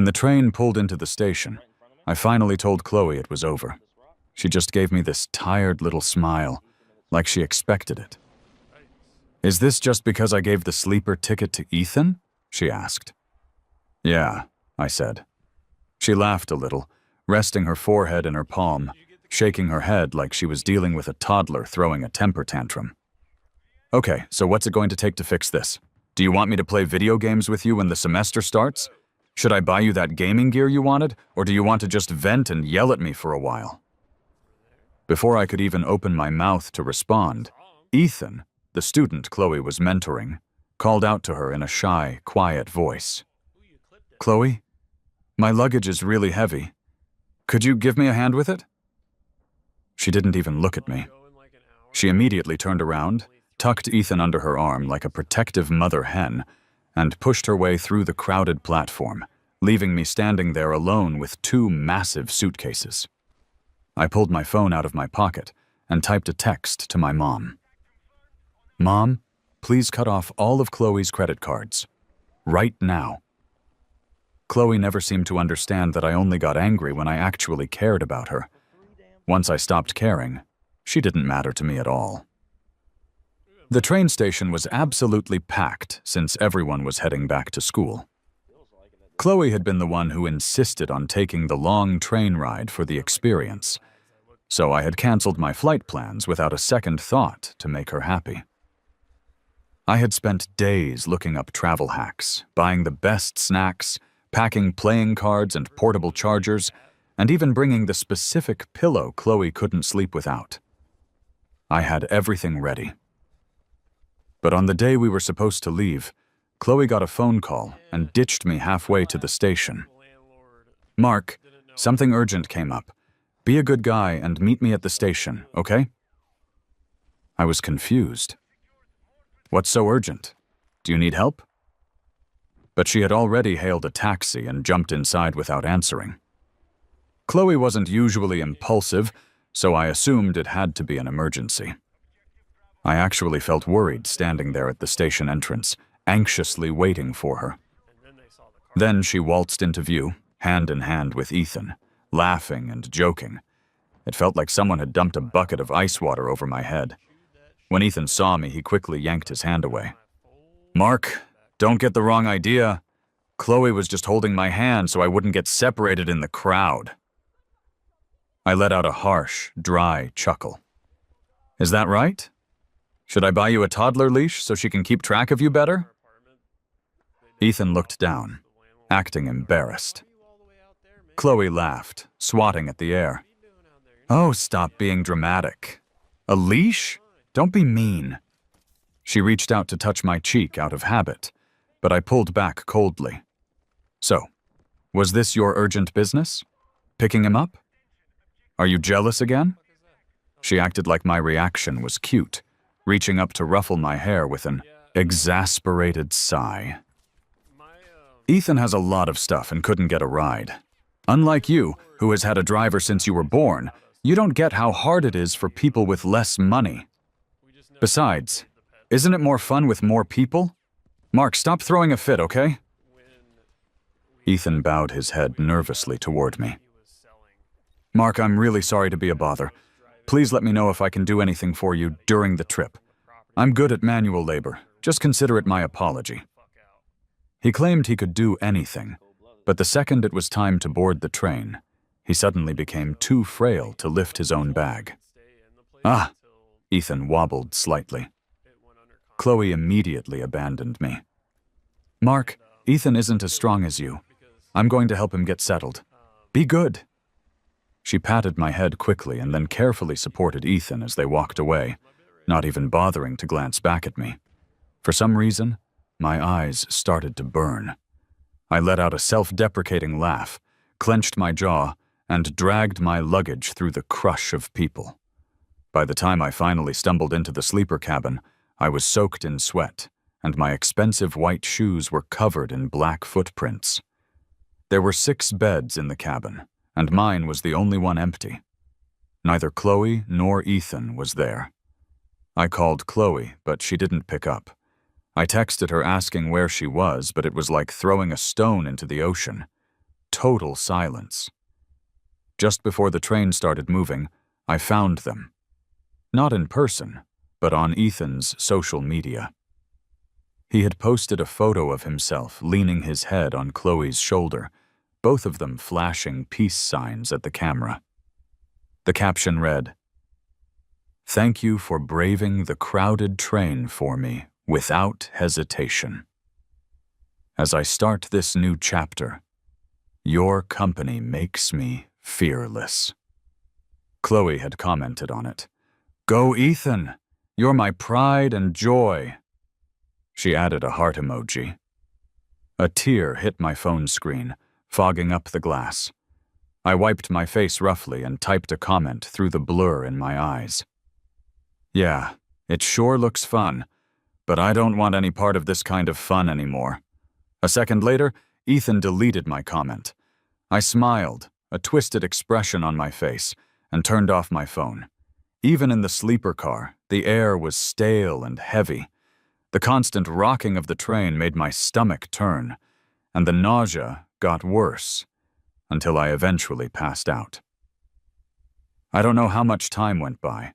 the train pulled into the station, I finally told Chloe it was over. She just gave me this tired little smile, like she expected it. "Is this just because I gave the sleeper ticket to Ethan?" she asked. "Yeah," I said. She laughed a little, resting her forehead in her palm, shaking her head like she was dealing with a toddler throwing a temper tantrum. "Okay, so what's it going to take to fix this? Do you want me to play video games with you when the semester starts? Should I buy you that gaming gear you wanted, or do you want to just vent and yell at me for a while?" Before I could even open my mouth to respond, Ethan, the student Chloe was mentoring, called out to her in a shy, quiet voice. "Chloe, my luggage is really heavy. Could you give me a hand with it?" She didn't even look at me. She immediately turned around, tucked Ethan under her arm like a protective mother hen, and pushed her way through the crowded platform, leaving me standing there alone with 2 massive suitcases. I pulled my phone out of my pocket and typed a text to my mom. "Mom, please cut off all of Chloe's credit cards. Right now." Chloe never seemed to understand that I only got angry when I actually cared about her. Once I stopped caring, she didn't matter to me at all. The train station was absolutely packed since everyone was heading back to school. Chloe had been the one who insisted on taking the long train ride for the experience, so I had canceled my flight plans without a second thought to make her happy. I had spent days looking up travel hacks, buying the best snacks, packing playing cards and portable chargers, and even bringing the specific pillow Chloe couldn't sleep without. I had everything ready. But on the day we were supposed to leave, Chloe got a phone call and ditched me halfway to the station. "Mark, something urgent came up. Be a good guy and meet me at the station, okay?" I was confused. "What's so urgent? Do you need help?" But she had already hailed a taxi and jumped inside without answering. Chloe wasn't usually impulsive, so I assumed it had to be an emergency. I actually felt worried standing there at the station entrance, anxiously waiting for her. Then she waltzed into view, hand in hand with Ethan, laughing and joking. It felt like someone had dumped a bucket of ice water over my head. When Ethan saw me, he quickly yanked his hand away. "Mark, don't get the wrong idea. Chloe was just holding my hand so I wouldn't get separated in the crowd." I let out a harsh, dry chuckle. "Is that right? Should I buy you a toddler leash so she can keep track of you better?" Ethan looked down, acting embarrassed. Chloe laughed, swatting at the air. "Oh, stop being dramatic. A leash? Don't be mean." She reached out to touch my cheek out of habit, but I pulled back coldly. "So, was this your urgent business? Picking him up? Are you jealous again?" She acted like my reaction was cute, reaching up to ruffle my hair with an exasperated sigh. "Ethan has a lot of stuff and couldn't get a ride. Unlike you, who has had a driver since you were born, you don't get how hard it is for people with less money. Besides, isn't it more fun with more people? Mark, stop throwing a fit, okay?" Ethan bowed his head nervously toward me. "Mark, I'm really sorry to be a bother. Please let me know if I can do anything for you during the trip. I'm good at manual labor. Just consider it my apology." He claimed he could do anything, but the second it was time to board the train, he suddenly became too frail to lift his own bag. "Ah," Ethan wobbled slightly. Chloe immediately abandoned me. "Mark, Ethan isn't as strong as you. I'm going to help him get settled. Be good." She patted my head quickly and then carefully supported Ethan as they walked away, not even bothering to glance back at me. For some reason, my eyes started to burn. I let out a self-deprecating laugh, clenched my jaw, and dragged my luggage through the crush of people. By the time I finally stumbled into the sleeper cabin, I was soaked in sweat, and my expensive white shoes were covered in black footprints. There were 6 beds in the cabin, and mine was the only one empty. Neither Chloe nor Ethan was there. I called Chloe, but she didn't pick up. I texted her asking where she was, but it was like throwing a stone into the ocean. total silence. Just before the train started moving, I found them. Not in person, but on Ethan's social media. He had posted a photo of himself leaning his head on Chloe's shoulder, both of them flashing peace signs at the camera. The caption read, "Thank you for braving the crowded train for me without hesitation. As I start this new chapter, your company makes me fearless." Chloe had commented on it. "Go, Ethan! You're my pride and joy." She added a heart emoji. A tear hit my phone screen, fogging up the glass. I wiped my face roughly and typed a comment through the blur in my eyes. "Yeah, it sure looks fun, but I don't want any part of this kind of fun anymore." A second later, Ethan deleted my comment. I smiled, a twisted expression on my face, and turned off my phone. Even in the sleeper car, the air was stale and heavy. The constant rocking of the train made my stomach turn, and the nausea got worse, until I eventually passed out. I don't know how much time went by,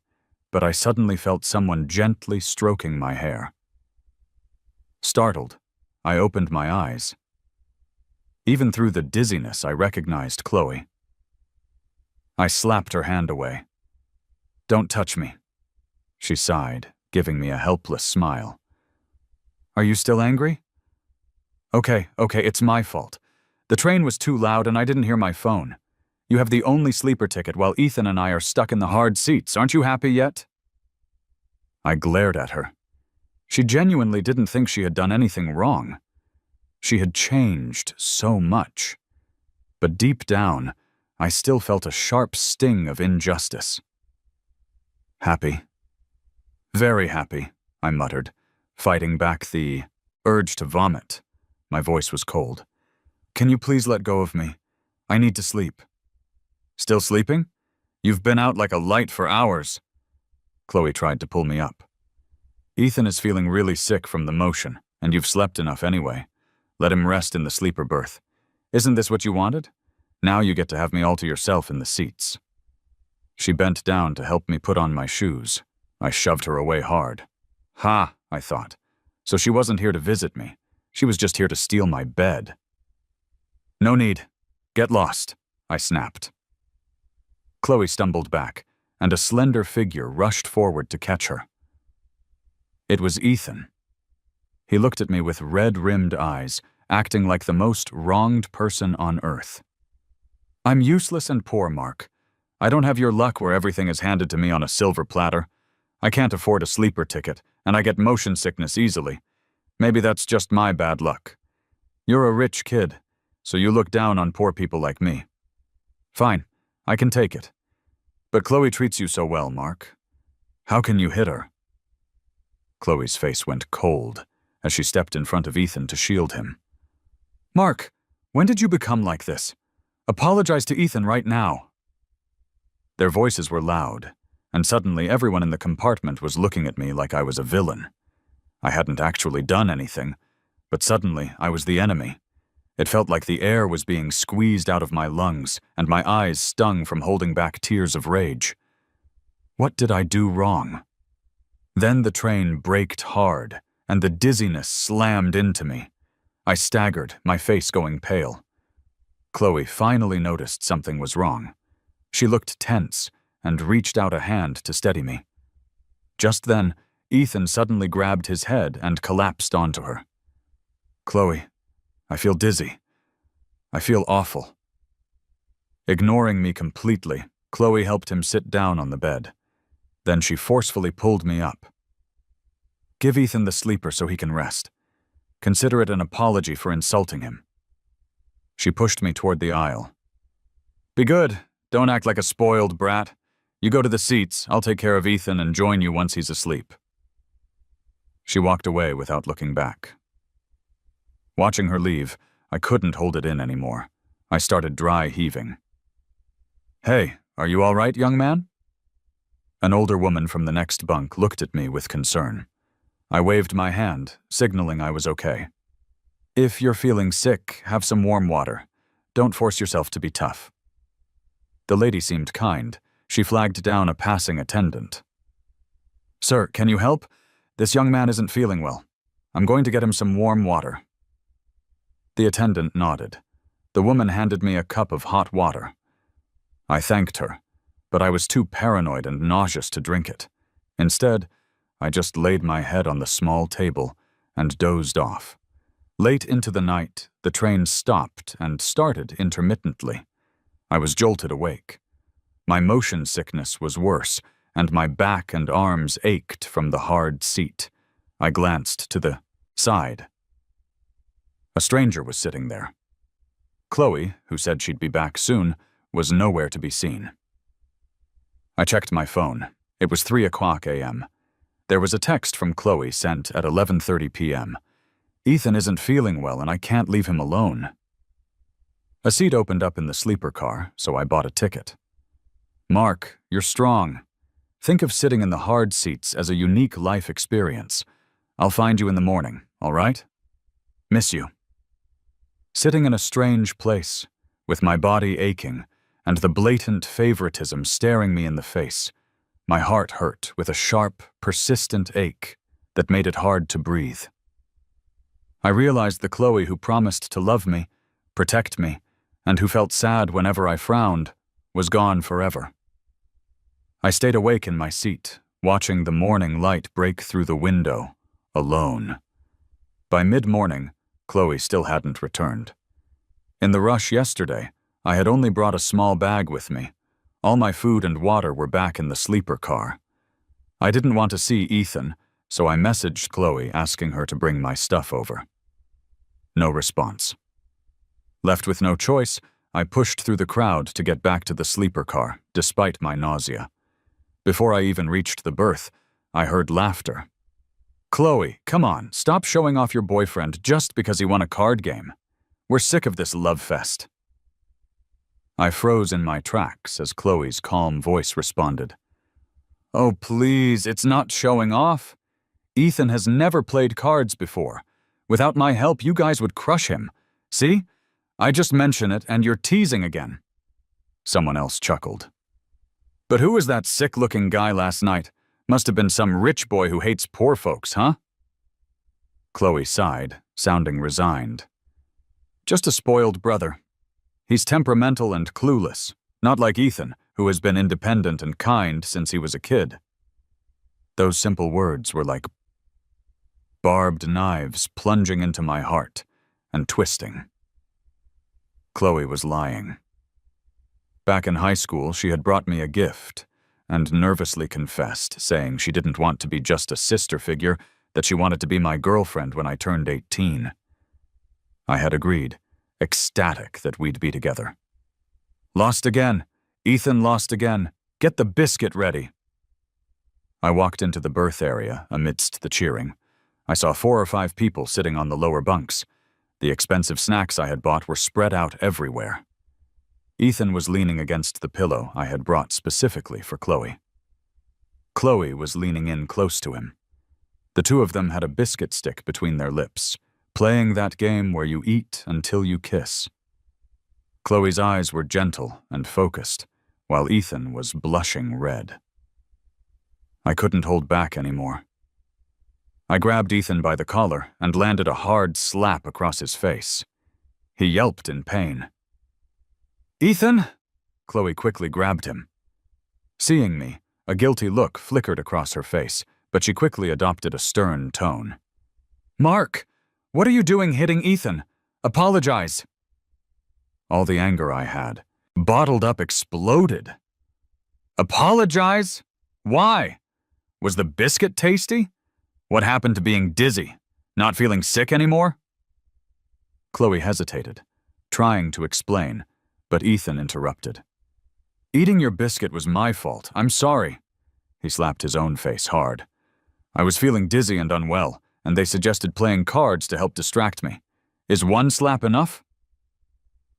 but I suddenly felt someone gently stroking my hair. Startled, I opened my eyes. Even through the dizziness, I recognized Chloe. I slapped her hand away. "Don't touch me," she sighed, giving me a helpless smile. "Are you still angry?" Okay, it's my fault. The train was too loud and I didn't hear my phone. You have the only sleeper ticket while Ethan and I are stuck in the hard seats. Aren't you happy yet?" I glared at her. She genuinely didn't think she had done anything wrong. She had changed so much. But deep down, I still felt a sharp sting of injustice. "Happy. Very happy," I muttered, fighting back the urge to vomit. My voice was cold. "Can you please let go of me? I need to sleep." "Still sleeping? You've been out like a light for hours." Chloe tried to pull me up. "Ethan is feeling really sick from the motion, and you've slept enough anyway. Let him rest in the sleeper berth. Isn't this what you wanted? Now you get to have me all to yourself in the seats." She bent down to help me put on my shoes. I shoved her away hard. Ha, I thought. So she wasn't here to visit me. She was just here to steal my bed. "No need. Get lost," I snapped. Chloe stumbled back, and a slender figure rushed forward to catch her. It was Ethan. He looked at me with red-rimmed eyes, acting like the most wronged person on earth. "I'm useless and poor, Mark. I don't have your luck where everything is handed to me on a silver platter. I can't afford a sleeper ticket, and I get motion sickness easily. Maybe that's just my bad luck. You're a rich kid, so you look down on poor people like me. Fine, I can take it. But Chloe treats you so well, Mark. How can you hit her?" Chloe's face went cold as she stepped in front of Ethan to shield him. "Mark, when did you become like this? Apologize to Ethan right now." Their voices were loud, and suddenly everyone in the compartment was looking at me like I was a villain. I hadn't actually done anything, but suddenly I was the enemy. It felt like the air was being squeezed out of my lungs, and my eyes stung from holding back tears of rage. What did I do wrong? Then the train braked hard, and the dizziness slammed into me. I staggered, my face going pale. Chloe finally noticed something was wrong. She looked tense and reached out a hand to steady me. Just then, Ethan suddenly grabbed his head and collapsed onto her. "Chloe, I feel dizzy. I feel awful." Ignoring me completely, Chloe helped him sit down on the bed. Then she forcefully pulled me up. "Give Ethan the sleeper so he can rest. Consider it an apology for insulting him." She pushed me toward the aisle. "Be good. Don't act like a spoiled brat. You go to the seats. I'll take care of Ethan and join you once he's asleep." She walked away without looking back. Watching her leave, I couldn't hold it in anymore. I started dry heaving. "Hey, are you all right, young man?" An older woman from the next bunk looked at me with concern. I waved my hand, signaling I was okay. "If you're feeling sick, have some warm water. Don't force yourself to be tough." The lady seemed kind. She flagged down a passing attendant. "Sir, can you help? This young man isn't feeling well. I'm going to get him some warm water." The attendant nodded. The woman handed me a cup of hot water. I thanked her, but I was too paranoid and nauseous to drink it. Instead, I just laid my head on the small table and dozed off. Late into the night, the train stopped and started intermittently. I was jolted awake. My motion sickness was worse, and my back and arms ached from the hard seat. I glanced to the side. A stranger was sitting there. Chloe, who said she'd be back soon, was nowhere to be seen. I checked my phone. It was 3:00 a.m. There was a text from Chloe sent at 11:30 p.m. "Ethan isn't feeling well and I can't leave him alone." A seat opened up in the sleeper car, so I bought a ticket. "Mark, you're strong. Think of sitting in the hard seats as a unique life experience. I'll find you in the morning, all right? Miss you." Sitting in a strange place, with my body aching, and the blatant favoritism staring me in the face, my heart hurt with a sharp, persistent ache that made it hard to breathe. I realized the Chloe who promised to love me, protect me, and who felt sad whenever I frowned, was gone forever. I stayed awake in my seat, watching the morning light break through the window, alone. By mid-morning, Chloe still hadn't returned. In the rush yesterday, I had only brought a small bag with me. All my food and water were back in the sleeper car. I didn't want to see Ethan, so I messaged Chloe asking her to bring my stuff over. No response. Left with no choice, I pushed through the crowd to get back to the sleeper car, despite my nausea. Before I even reached the berth, I heard laughter. "Chloe, come on, stop showing off your boyfriend just because he won a card game. We're sick of this love fest." I froze in my tracks as Chloe's calm voice responded. "Oh, please, it's not showing off. Ethan has never played cards before. Without my help, you guys would crush him. See? I just mention it and you're teasing again." Someone else chuckled. "But who was that sick-looking guy last night? Must have been some rich boy who hates poor folks, huh?" Chloe sighed, sounding resigned. "Just a spoiled brother. He's temperamental and clueless, not like Ethan, who has been independent and kind since he was a kid." Those simple words were like barbed knives plunging into my heart and twisting. Chloe was lying. Back in high school, she had brought me a gift and nervously confessed, saying she didn't want to be just a sister figure, that she wanted to be my girlfriend when I turned 18. I had agreed, ecstatic that we'd be together. "Lost again. Ethan lost again. Get the biscuit ready." I walked into the berth area amidst the cheering. I saw 4 or 5 people sitting on the lower bunks. The expensive snacks I had bought were spread out everywhere. Ethan was leaning against the pillow I had brought specifically for Chloe. Chloe was leaning in close to him. The two of them had a biscuit stick between their lips, playing that game where you eat until you kiss. Chloe's eyes were gentle and focused, while Ethan was blushing red. I couldn't hold back anymore. I grabbed Ethan by the collar and landed a hard slap across his face. He yelped in pain. "Ethan!" Chloe quickly grabbed him. Seeing me, a guilty look flickered across her face, but she quickly adopted a stern tone. "Mark, what are you doing hitting Ethan? Apologize." All the anger I had, bottled up, exploded. "Apologize? Why? Was the biscuit tasty? What happened to being dizzy? Not feeling sick anymore?" Chloe hesitated, trying to explain, but Ethan interrupted. "Eating your biscuit was my fault. I'm sorry." He slapped his own face hard. "I was feeling dizzy and unwell, and they suggested playing cards to help distract me. Is one slap enough?"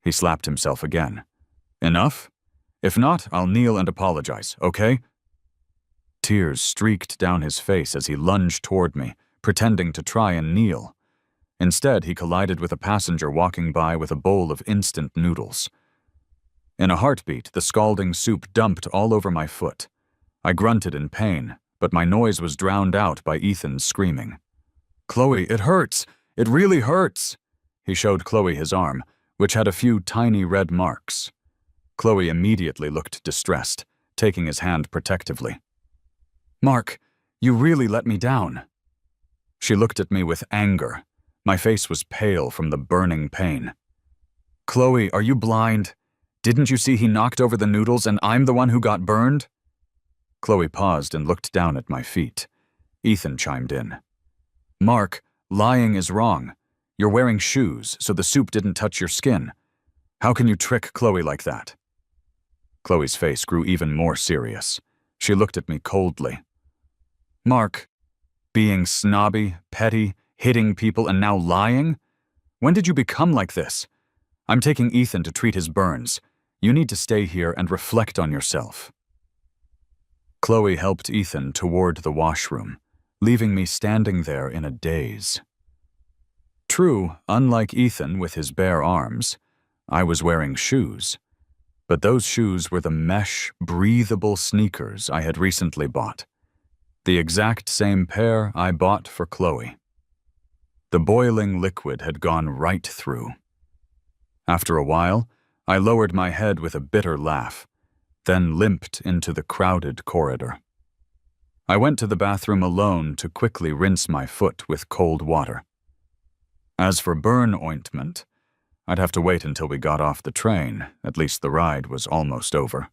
He slapped himself again. "Enough? If not, I'll kneel and apologize, okay?" Tears streaked down his face as he lunged toward me, pretending to try and kneel. Instead, he collided with a passenger walking by with a bowl of instant noodles. In a heartbeat, the scalding soup dumped all over my foot. I grunted in pain, but my noise was drowned out by Ethan's screaming. "Chloe, it hurts! It really hurts!" He showed Chloe his arm, which had a few tiny red marks. Chloe immediately looked distressed, taking his hand protectively. "Mark, you really let me down." She looked at me with anger. My face was pale from the burning pain. "Chloe, are you blind? Didn't you see he knocked over the noodles and I'm the one who got burned?" Chloe paused and looked down at my feet. Ethan chimed in. "Mark, lying is wrong. You're wearing shoes, so the soup didn't touch your skin. How can you trick Chloe like that?" Chloe's face grew even more serious. She looked at me coldly. "Mark, being snobby, petty, hitting people, and now lying? When did you become like this? I'm taking Ethan to treat his burns. You need to stay here and reflect on yourself." Chloe helped Ethan toward the washroom, leaving me standing there in a daze. True, unlike Ethan with his bare arms, I was wearing shoes. But those shoes were the mesh, breathable sneakers I had recently bought. The exact same pair I bought for Chloe. The boiling liquid had gone right through. After a while, I lowered my head with a bitter laugh, then limped into the crowded corridor. I went to the bathroom alone to quickly rinse my foot with cold water. As for burn ointment, I'd have to wait until we got off the train. At least the ride was almost over.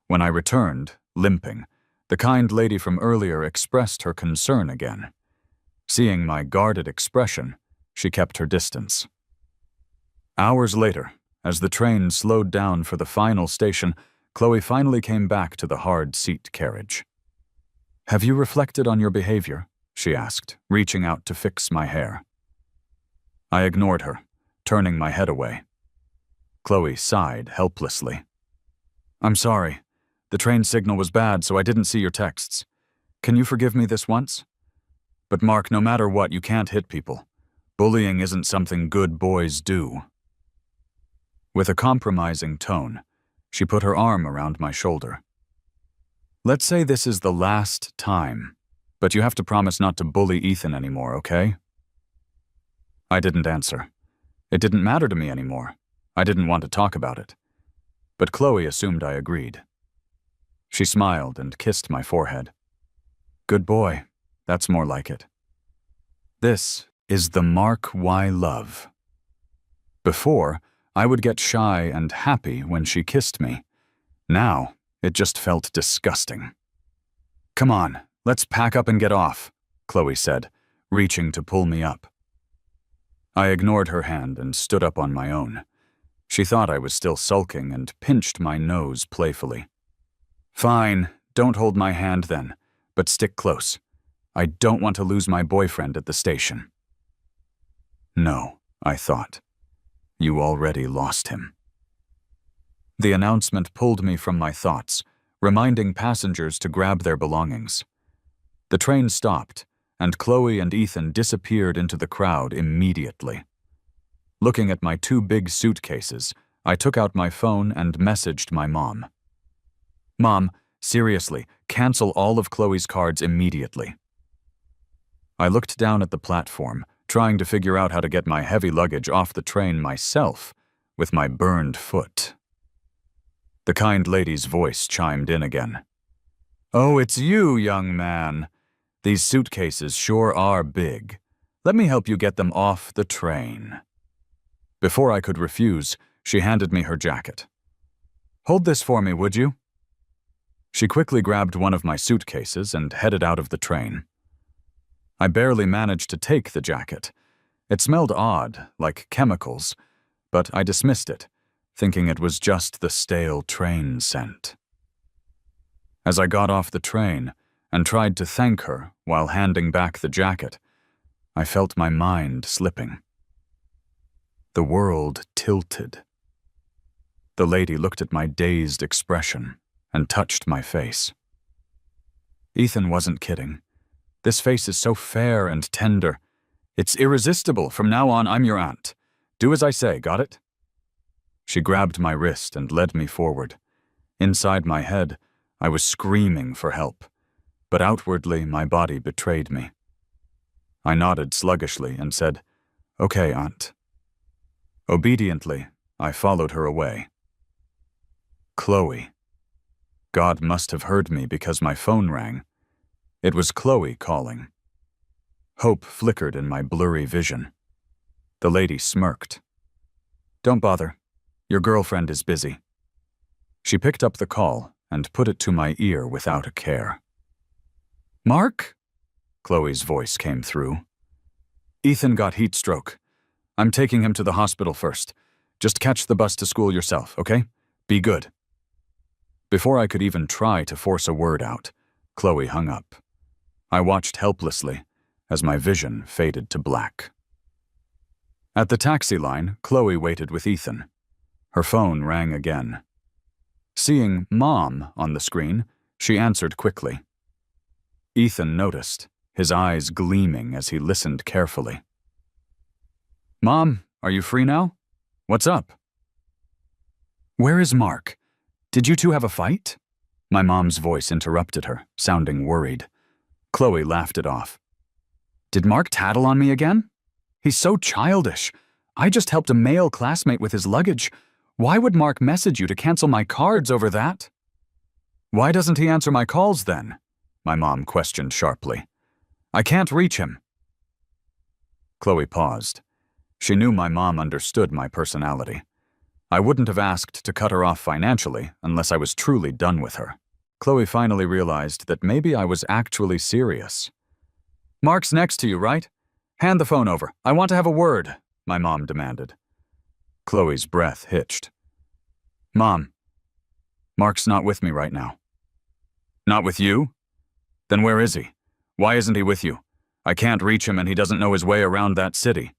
When I returned, limping, the kind lady from earlier expressed her concern again. Seeing my guarded expression, she kept her distance. Hours later, as the train slowed down for the final station, Chloe finally came back to the hard seat carriage. "Have you reflected on your behavior?" she asked, reaching out to fix my hair. I ignored her, turning my head away. Chloe sighed helplessly. "I'm sorry. The train signal was bad, so I didn't see your texts. Can you forgive me this once? But Mark, no matter what, you can't hit people. Bullying isn't something good boys do." With a compromising tone, she put her arm around my shoulder. "Let's say this is the last time, but you have to promise not to bully Ethan anymore, okay?" I didn't answer. It didn't matter to me anymore. I didn't want to talk about it. But Chloe assumed I agreed. She smiled and kissed my forehead. "Good boy. That's more like it." This is the mark why love. Before, I would get shy and happy when she kissed me. Now, it just felt disgusting. "Come on, let's pack up and get off," Chloe said, reaching to pull me up. I ignored her hand and stood up on my own. She thought I was still sulking and pinched my nose playfully. "Fine, don't hold my hand then, but stick close. I don't want to lose my boyfriend at the station." No, I thought. You already lost him. The announcement pulled me from my thoughts, reminding passengers to grab their belongings. The train stopped, and Chloe and Ethan disappeared into the crowd immediately. Looking at my 2 big suitcases, I took out my phone and messaged my mom. "Mom, seriously, cancel all of Chloe's cards immediately." I looked down at the platform, trying to figure out how to get my heavy luggage off the train myself with my burned foot. The kind lady's voice chimed in again. "Oh, it's you, young man. These suitcases sure are big. Let me help you get them off the train." Before I could refuse, she handed me her jacket. "Hold this for me, would you?" She quickly grabbed one of my suitcases and headed out of the train. I barely managed to take the jacket. It smelled odd, like chemicals, but I dismissed it, thinking it was just the stale train scent. As I got off the train and tried to thank her while handing back the jacket, I felt my mind slipping. The world tilted. The lady looked at my dazed expression and touched my face. Ethan wasn't kidding. This face is so fair and tender. It's irresistible. From now on, I'm your aunt. Do as I say, got it? She grabbed my wrist and led me forward. Inside my head, I was screaming for help, but outwardly my body betrayed me. I nodded sluggishly and said, "Okay, Aunt." Obediently, I followed her away. Chloe. God must have heard me because my phone rang. It was Chloe calling. Hope flickered in my blurry vision. The lady smirked. "Don't bother. Your girlfriend is busy." She picked up the call and put it to my ear without a care. "Mark?" Chloe's voice came through. "Ethan got heat stroke. I'm taking him to the hospital first. Just catch the bus to school yourself, okay? Be good." Before I could even try to force a word out, Chloe hung up. I watched helplessly as my vision faded to black. At the taxi line, Chloe waited with Ethan. Her phone rang again. Seeing Mom on the screen, she answered quickly. Ethan noticed, his eyes gleaming as he listened carefully. "Mom, are you free now? What's up?" "Where is Mark? Did you two have a fight?" My mom's voice interrupted her, sounding worried. Chloe laughed it off. "Did Mark tattle on me again? He's so childish. I just helped a male classmate with his luggage. Why would Mark message you to cancel my cards over that?" "Why doesn't he answer my calls then?" My mom questioned sharply. "I can't reach him." Chloe paused. She knew my mom understood my personality. I wouldn't have asked to cut her off financially unless I was truly done with her. Chloe finally realized that maybe I was actually serious. "Mark's next to you, right? Hand the phone over. I want to have a word," my mom demanded. Chloe's breath hitched. "Mom, Mark's not with me right now." "Not with you? Then where is he? Why isn't he with you? I can't reach him and he doesn't know his way around that city."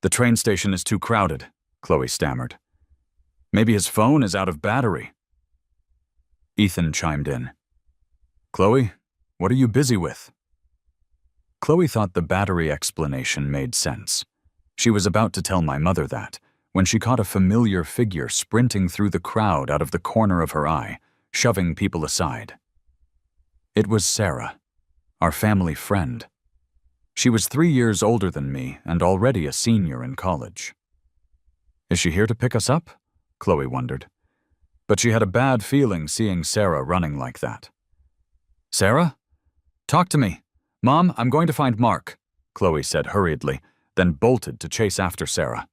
"The train station is too crowded," Chloe stammered. "Maybe his phone is out of battery." Ethan chimed in. "Chloe, what are you busy with?" Chloe thought the battery explanation made sense. She was about to tell my mother that, when she caught a familiar figure sprinting through the crowd out of the corner of her eye, shoving people aside. It was Sarah, our family friend. She was 3 years older than me and already a senior in college. "Is she here to pick us up?" Chloe wondered. But she had a bad feeling seeing Sarah running like that. "Sarah? Talk to me. Mom, I'm going to find Mark," Chloe said hurriedly, then bolted to chase after Sarah.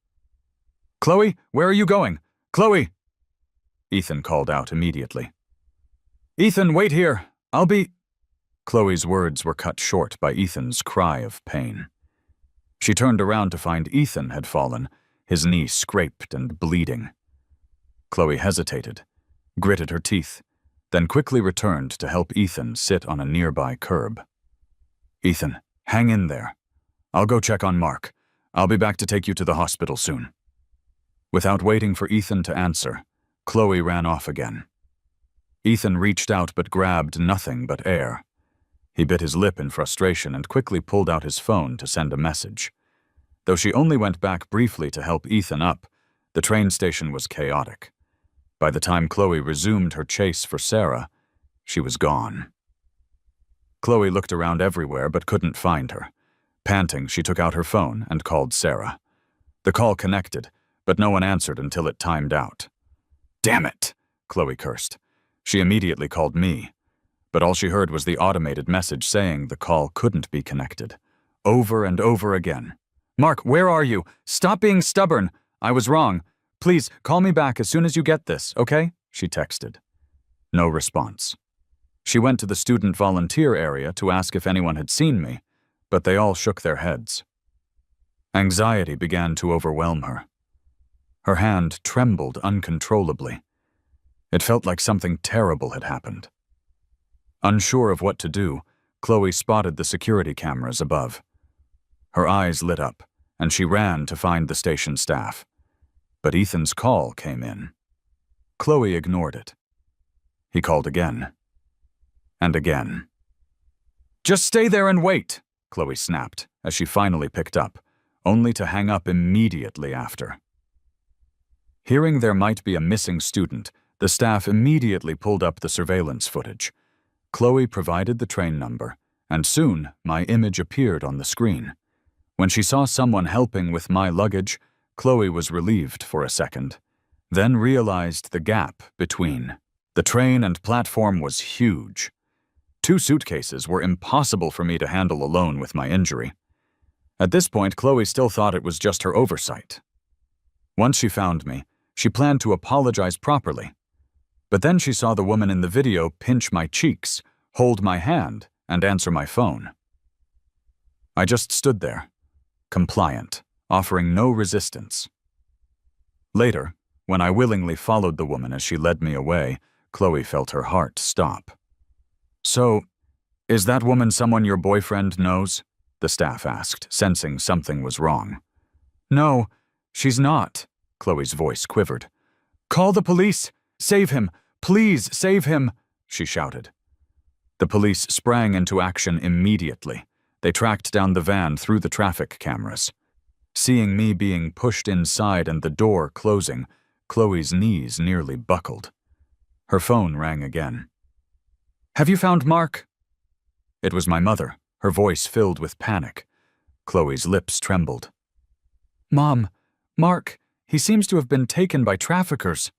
"Chloe, where are you going? Chloe!" Ethan called out immediately. "Ethan, wait here. I'll be—" Chloe's words were cut short by Ethan's cry of pain. She turned around to find Ethan had fallen, his knee scraped and bleeding. Chloe hesitated, gritted her teeth, then quickly returned to help Ethan sit on a nearby curb. "Ethan, hang in there. I'll go check on Mark. I'll be back to take you to the hospital soon." Without waiting for Ethan to answer, Chloe ran off again. Ethan reached out but grabbed nothing but air. He bit his lip in frustration and quickly pulled out his phone to send a message. Though she only went back briefly to help Ethan up, the train station was chaotic. By the time Chloe resumed her chase for Sarah, she was gone. Chloe looked around everywhere but couldn't find her. Panting, she took out her phone and called Sarah. The call connected, but no one answered until it timed out. "Damn it!" Chloe cursed. She immediately called me, but all she heard was the automated message saying the call couldn't be connected. Over and over again. "Mark, where are you? Stop being stubborn. I was wrong. Please, call me back as soon as you get this, okay?" she texted. No response. She went to the student volunteer area to ask if anyone had seen me, but they all shook their heads. Anxiety began to overwhelm her. Her hand trembled uncontrollably. It felt like something terrible had happened. Unsure of what to do, Chloe spotted the security cameras above. Her eyes lit up, and she ran to find the station staff. But Ethan's call came in. Chloe ignored it. He called again. And again. "Just stay there and wait," Chloe snapped, as she finally picked up, only to hang up immediately after. Hearing there might be a missing student, the staff immediately pulled up the surveillance footage. Chloe provided the train number, and soon my image appeared on the screen. When she saw someone helping with my luggage, Chloe was relieved for a second, then realized the gap between. The train and platform was huge. 2 suitcases were impossible for me to handle alone with my injury. At this point, Chloe still thought it was just her oversight. Once she found me, she planned to apologize properly. But then she saw the woman in the video pinch my cheeks, hold my hand, and answer my phone. I just stood there, compliant, offering no resistance. Later, when I willingly followed the woman as she led me away, Chloe felt her heart stop. "So, is that woman someone your boyfriend knows?" the staff asked, sensing something was wrong. "No, she's not," Chloe's voice quivered. "Call the police! Save him! Please save him!" she shouted. The police sprang into action immediately. They tracked down the van through the traffic cameras. Seeing me being pushed inside and the door closing, Chloe's knees nearly buckled. Her phone rang again. "Have you found Mark?" It was my mother, her voice filled with panic. Chloe's lips trembled. "Mom, Mark, he seems to have been taken by traffickers."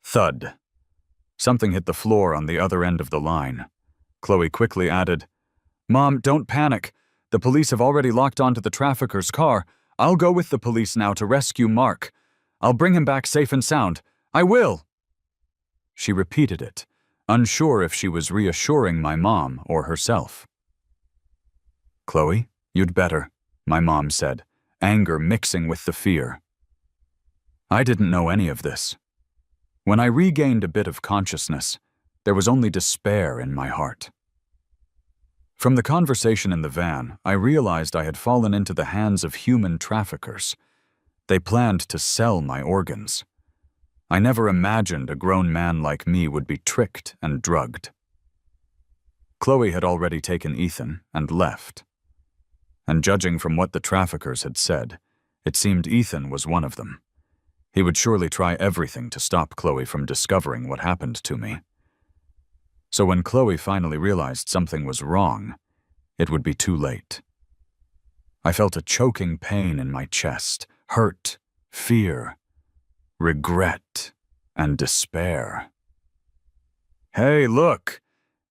Thud. Something hit the floor on the other end of the line. Chloe quickly added, "Mom, don't panic. The police have already locked onto the trafficker's car. I'll go with the police now to rescue Mark. I'll bring him back safe and sound. I will." She repeated it, unsure if she was reassuring my mom or herself. "Chloe, you'd better," my mom said, anger mixing with the fear. I didn't know any of this. When I regained a bit of consciousness, there was only despair in my heart. From the conversation in the van, I realized I had fallen into the hands of human traffickers. They planned to sell my organs. I never imagined a grown man like me would be tricked and drugged. Chloe had already taken Ethan and left. And judging from what the traffickers had said, it seemed Ethan was one of them. He would surely try everything to stop Chloe from discovering what happened to me. So when Chloe finally realized something was wrong, it would be too late. I felt a choking pain in my chest, hurt, fear, regret, and despair. "Hey, look!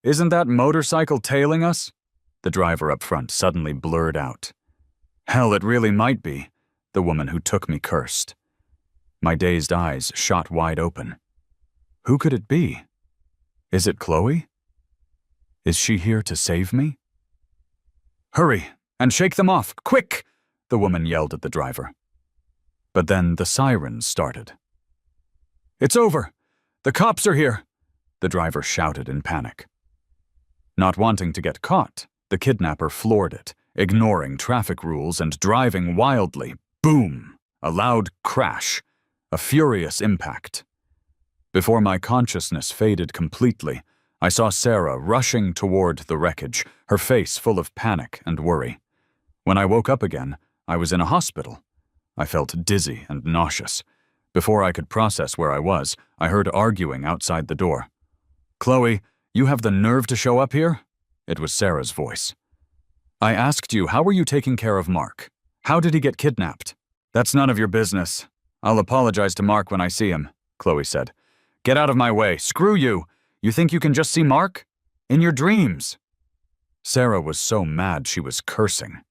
Isn't that motorcycle tailing us?" the driver up front suddenly blurred out. "Hell, it really might be," the woman who took me cursed. My dazed eyes shot wide open. Who could it be? Is it Chloe? Is she here to save me? "Hurry, and shake them off, quick!" the woman yelled at the driver. But then the sirens started. "It's over! The cops are here!" the driver shouted in panic. Not wanting to get caught, the kidnapper floored it, ignoring traffic rules and driving wildly. Boom! A loud crash. A furious impact. Before my consciousness faded completely, I saw Sarah rushing toward the wreckage, her face full of panic and worry. When I woke up again, I was in a hospital. I felt dizzy and nauseous. Before I could process where I was, I heard arguing outside the door. "Chloe, you have the nerve to show up here?" It was Sarah's voice. "I asked you, how were you taking care of Mark? How did he get kidnapped?" "That's none of your business. I'll apologize to Mark when I see him," Chloe said. "Get out of my way. Screw you. You think you can just see Mark? In your dreams." Sarah was so mad she was cursing.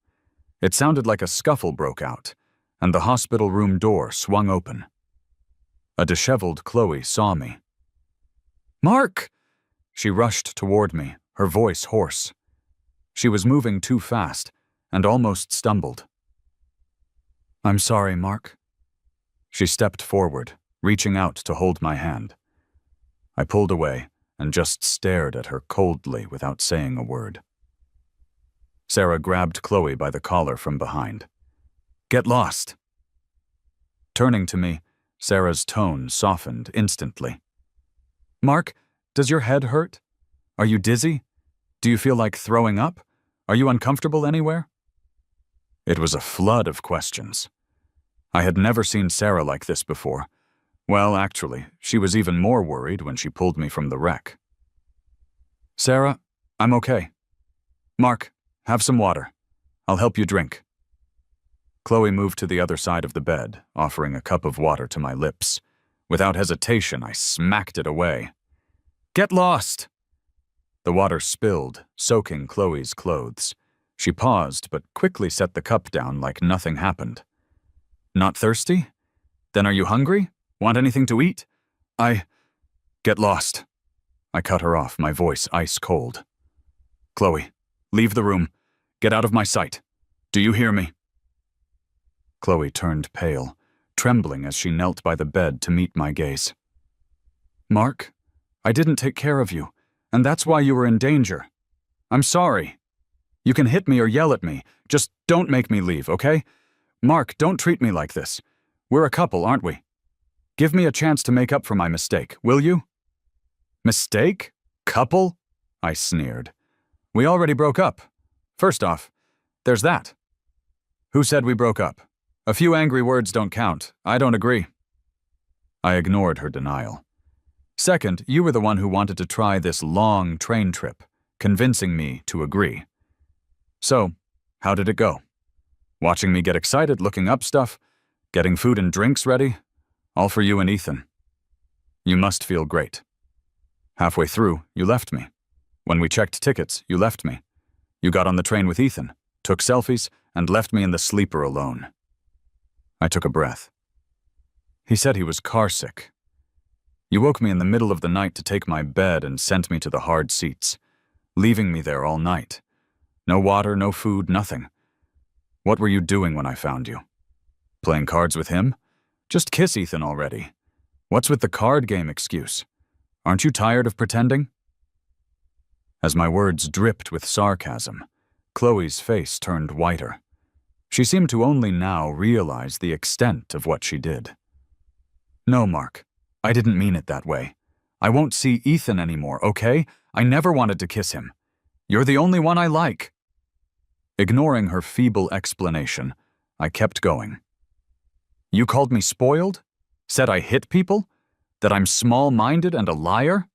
It sounded like a scuffle broke out, and the hospital room door swung open. A disheveled Chloe saw me. "Mark!" She rushed toward me, her voice hoarse. She was moving too fast and almost stumbled. "I'm sorry, Mark." She stepped forward, reaching out to hold my hand. I pulled away and just stared at her coldly without saying a word. Sarah grabbed Chloe by the collar from behind. "Get lost." Turning to me, Sarah's tone softened instantly. "Mark, does your head hurt? Are you dizzy? Do you feel like throwing up? Are you uncomfortable anywhere? It was a flood of questions. I had never seen Sarah like this before. Well, actually, she was even more worried when she pulled me from the wreck. Sarah, I'm okay. Mark, have some water. I'll help you drink. Chloe moved to the other side of the bed, offering a cup of water to my lips. Without hesitation, I smacked it away. Get lost! The water spilled, soaking Chloe's clothes. She paused, but quickly set the cup down like nothing happened. Not thirsty? Then are you hungry? Want anything to eat? Get lost. I cut her off, my voice ice cold. Chloe, leave the room. Get out of my sight. Do you hear me? Chloe turned pale, trembling as she knelt by the bed to meet my gaze. Mark, I didn't take care of you, and that's why you were in danger. I'm sorry. You can hit me or yell at me. Just don't make me leave, okay? Mark, don't treat me like this. We're a couple, aren't we? Give me a chance to make up for my mistake, will you? Mistake? Couple? I sneered. We already broke up. First off, there's that. Who said we broke up? A few angry words don't count. I don't agree. I ignored her denial. Second, you were the one who wanted to try this long train trip, convincing me to agree. So, how did it go? Watching me get excited, looking up stuff, getting food and drinks ready, all for you and Ethan. You must feel great. Halfway through, you left me. When we checked tickets, you left me. You got on the train with Ethan, took selfies, and left me in the sleeper alone. I took a breath. He said he was carsick. You woke me in the middle of the night to take my bed and sent me to the hard seats, leaving me there all night. No water, no food, nothing. What were you doing when I found you? Playing cards with him? Just kiss Ethan already. What's with the card game excuse? Aren't you tired of pretending? As my words dripped with sarcasm, Chloe's face turned whiter. She seemed to only now realize the extent of what she did. No, Mark, I didn't mean it that way. I won't see Ethan anymore, okay? I never wanted to kiss him. You're the only one I like. Ignoring her feeble explanation, I kept going. You called me spoiled? Said I hit people? That I'm small-minded and a liar?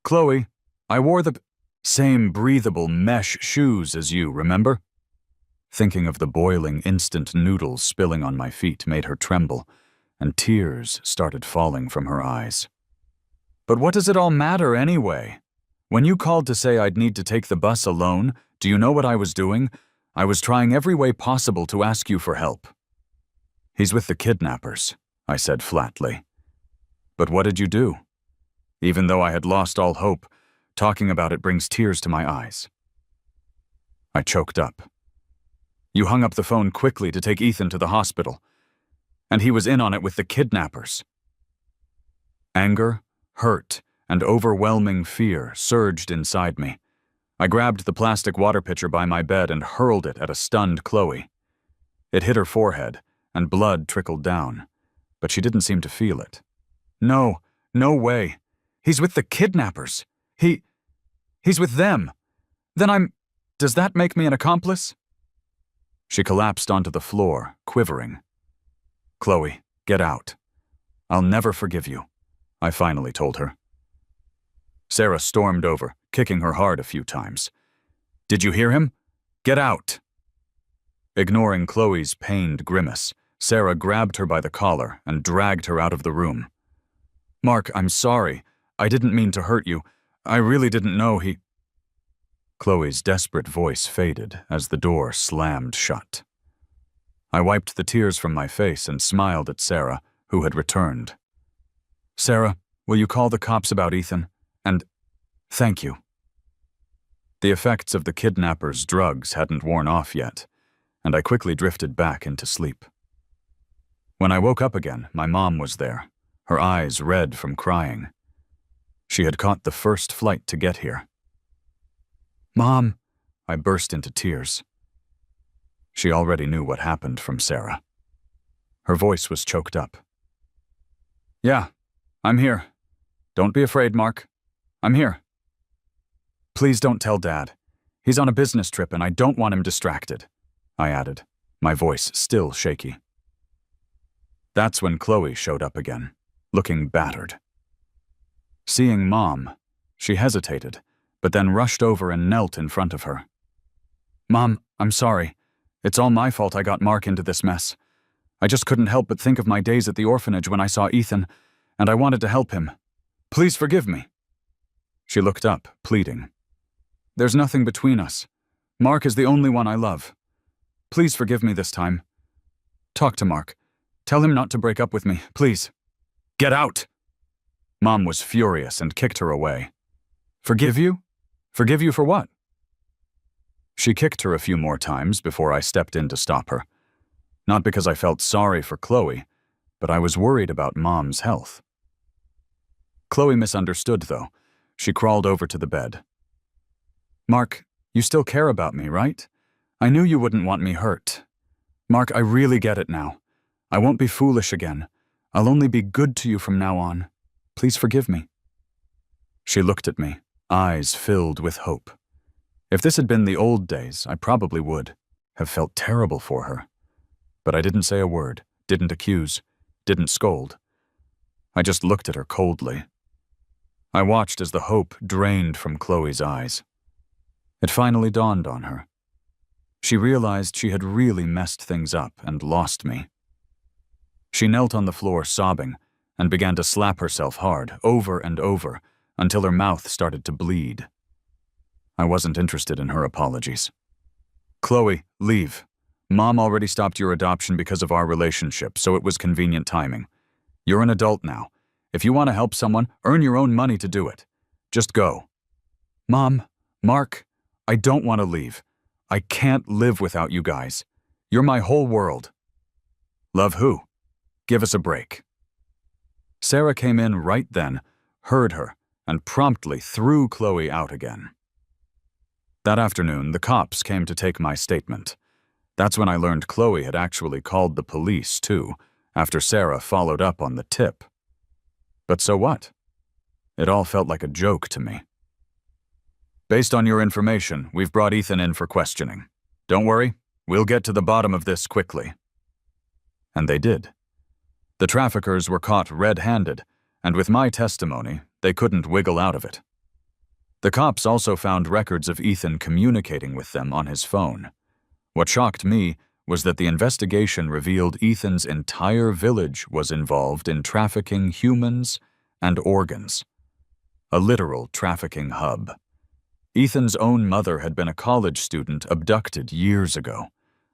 Chloe, I wore the same breathable mesh shoes as you, remember? Thinking of the boiling instant noodles spilling on my feet made her tremble, and tears started falling from her eyes. But what does it all matter anyway? When you called to say I'd need to take the bus alone, do you know what I was doing? I was trying every way possible to ask you for help. He's with the kidnappers, I said flatly. But what did you do? Even though I had lost all hope, talking about it brings tears to my eyes. I choked up. You hung up the phone quickly to take Ethan to the hospital, and he was in on it with the kidnappers. Anger, hurt, and overwhelming fear surged inside me. I grabbed the plastic water pitcher by my bed and hurled it at a stunned Chloe. It hit her forehead, and blood trickled down, but she didn't seem to feel it. No, no way. He's with the kidnappers. He's with them. Then does that make me an accomplice? She collapsed onto the floor, quivering. Chloe, get out. I'll never forgive you, I finally told her. Sarah stormed over, kicking her hard a few times. Did you hear him? Get out. Ignoring Chloe's pained grimace, Sarah grabbed her by the collar and dragged her out of the room. Mark, I'm sorry. I didn't mean to hurt you. I really didn't know he... Chloe's desperate voice faded as the door slammed shut. I wiped the tears from my face and smiled at Sarah, who had returned. Sarah, will you call the cops about Ethan? And thank you. The effects of the kidnappers' drugs hadn't worn off yet, and I quickly drifted back into sleep. When I woke up again, my mom was there, her eyes red from crying. She had caught the first flight to get here. Mom, I burst into tears. She already knew what happened from Sarah. Her voice was choked up. Yeah, I'm here. Don't be afraid, Mark. I'm here. Please don't tell Dad. He's on a business trip and I don't want him distracted, I added, my voice still shaky. That's when Chloe showed up again, looking battered. Seeing Mom, she hesitated, but then rushed over and knelt in front of her. Mom, I'm sorry. It's all my fault I got Mark into this mess. I just couldn't help but think of my days at the orphanage when I saw Ethan, and I wanted to help him. Please forgive me. She looked up, pleading. There's nothing between us. Mark is the only one I love. Please forgive me this time. Talk to Mark. Tell him not to break up with me, please. Get out! Mom was furious and kicked her away. Forgive you? Forgive you for what? She kicked her a few more times before I stepped in to stop her. Not because I felt sorry for Chloe, but I was worried about Mom's health. Chloe misunderstood, though. She crawled over to the bed. Mark, you still care about me, right? I knew you wouldn't want me hurt. Mark, I really get it now. I won't be foolish again. I'll only be good to you from now on. Please forgive me. She looked at me, eyes filled with hope. If this had been the old days, I probably would have felt terrible for her. But I didn't say a word, didn't accuse, didn't scold. I just looked at her coldly. I watched as the hope drained from Chloe's eyes. It finally dawned on her. She realized she had really messed things up and lost me. She knelt on the floor sobbing and began to slap herself hard, over and over, until her mouth started to bleed. I wasn't interested in her apologies. Chloe, leave. Mom already stopped your adoption because of our relationship, so it was convenient timing. You're an adult now. If you want to help someone, earn your own money to do it. Just go. Mom, Mark, I don't want to leave. I can't live without you guys. You're my whole world. Love who? Give us a break. Sarah came in right then, heard her, and promptly threw Chloe out again. That afternoon, the cops came to take my statement. That's when I learned Chloe had actually called the police, too, after Sarah followed up on the tip. But so what? It all felt like a joke to me. Based on your information, we've brought Ethan in for questioning. Don't worry, we'll get to the bottom of this quickly. And they did. The traffickers were caught red-handed, and with my testimony, they couldn't wiggle out of it. The cops also found records of Ethan communicating with them on his phone. What shocked me was that the investigation revealed Ethan's entire village was involved in trafficking humans and organs. A literal trafficking hub. Ethan's own mother had been a college student abducted years ago.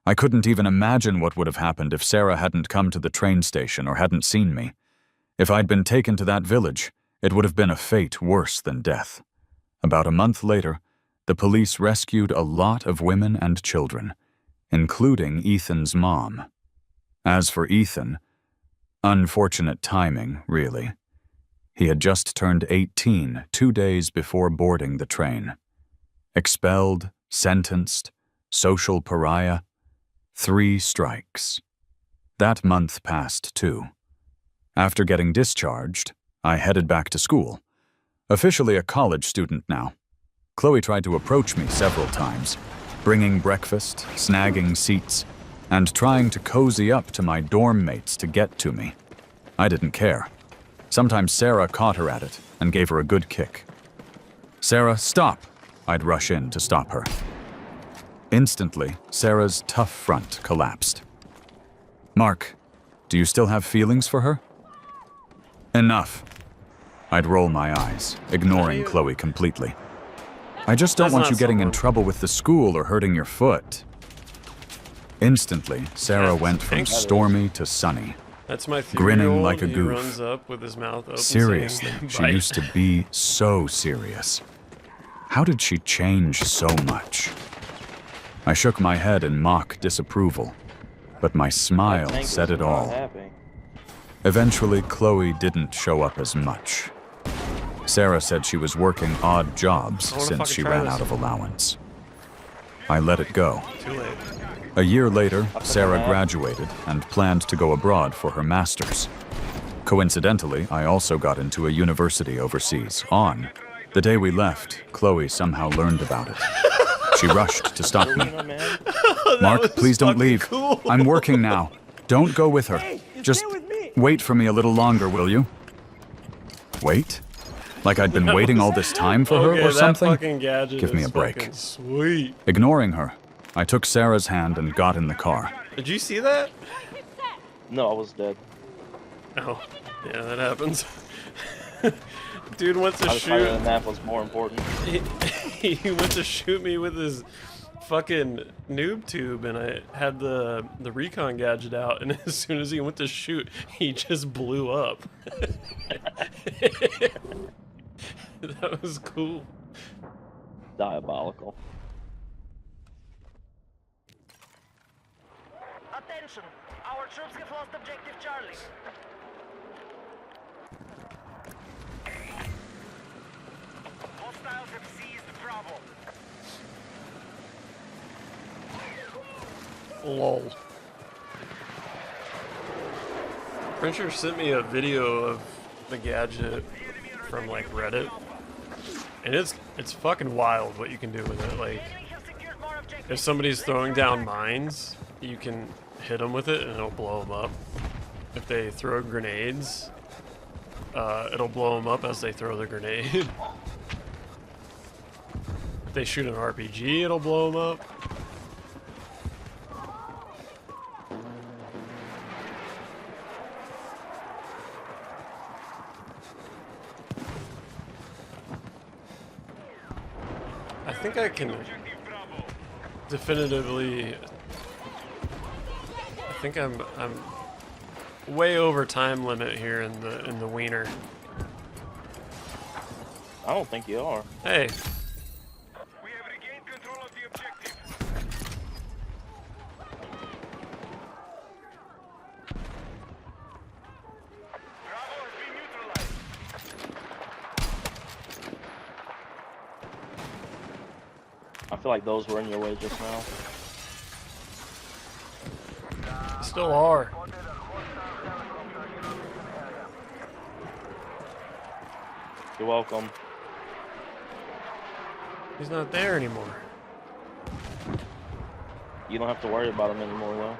I couldn't even imagine what would have happened if Sarah hadn't come to the train station or hadn't seen me. If I'd been taken to that village, it would have been a fate worse than death. About a month later, the police rescued a lot of women and children, including Ethan's mom. As for Ethan, unfortunate timing, really. He had just turned 18 2 days before boarding the train. Expelled, sentenced, social pariah, 3 strikes. That month passed, too. After getting discharged, I headed back to school. Officially a college student now. Chloe tried to approach me several times, bringing breakfast, snagging seats, and trying to cozy up to my dorm mates to get to me. I didn't care. Sometimes Sarah caught her at it and gave her a good kick. Sarah, stop! I'd rush in to stop her. Instantly, Sarah's tough front collapsed. Mark, do you still have feelings for her? Enough. I'd roll my eyes, ignoring Chloe completely. I just don't want you getting in trouble with the school or hurting your foot. Instantly, Sarah went from stormy to sunny. That's my grinning like a he goof. runs up with his mouth open Seriously, saying, she "Bite." used to be so serious. How did she change so much? I shook my head in mock disapproval, but my smile said it all. Eventually, Chloe didn't show up as much. Sarah said she was working odd jobs since she ran out of allowance. I let it go. Too late. A year later, Sarah graduated and planned to go abroad for her master's. Coincidentally, I also got into a university overseas. The day we left, Chloe somehow learned about it. She rushed to stop me. That Mark, was please don't fucking leave. cool. I'm working now. Don't go with her. Hey, you Just stay with me. wait for me a little longer, will you? Wait? Like I'd been waiting all this time for her Okay, or that something? fucking gadget Give me is a break. fucking sweet. Ignoring her, I took Sarah's hand and got in the car. Did you see that? No, I was dead. Oh, yeah, that happens. Dude went to I decided the shoot. nap was more important. He went to shoot me with his fucking noob tube, and I had the recon gadget out, and as soon as he went to shoot, he just blew up. That was cool. Diabolical. Attention! Our troops have lost objective Charlie. Hostiles have seized Bravo. Lol. Printer sent me a video of the gadget from like Reddit, and it's fucking wild what you can do with it. Like, Enemy have secured more objectives. if somebody's throwing down mines, you can hit them with it and it'll blow them up. If they throw grenades, it'll blow them up as they throw the grenade. If they shoot an RPG, it'll blow them up. I think I can definitively. I think I'm way over time limit here in the wiener. I don't think you are. Hey, We have regained control of the objective. Bravo has been neutralized. I feel like those were in your way just now. still are. You're welcome. He's not there anymore. You don't have to worry about him anymore, though.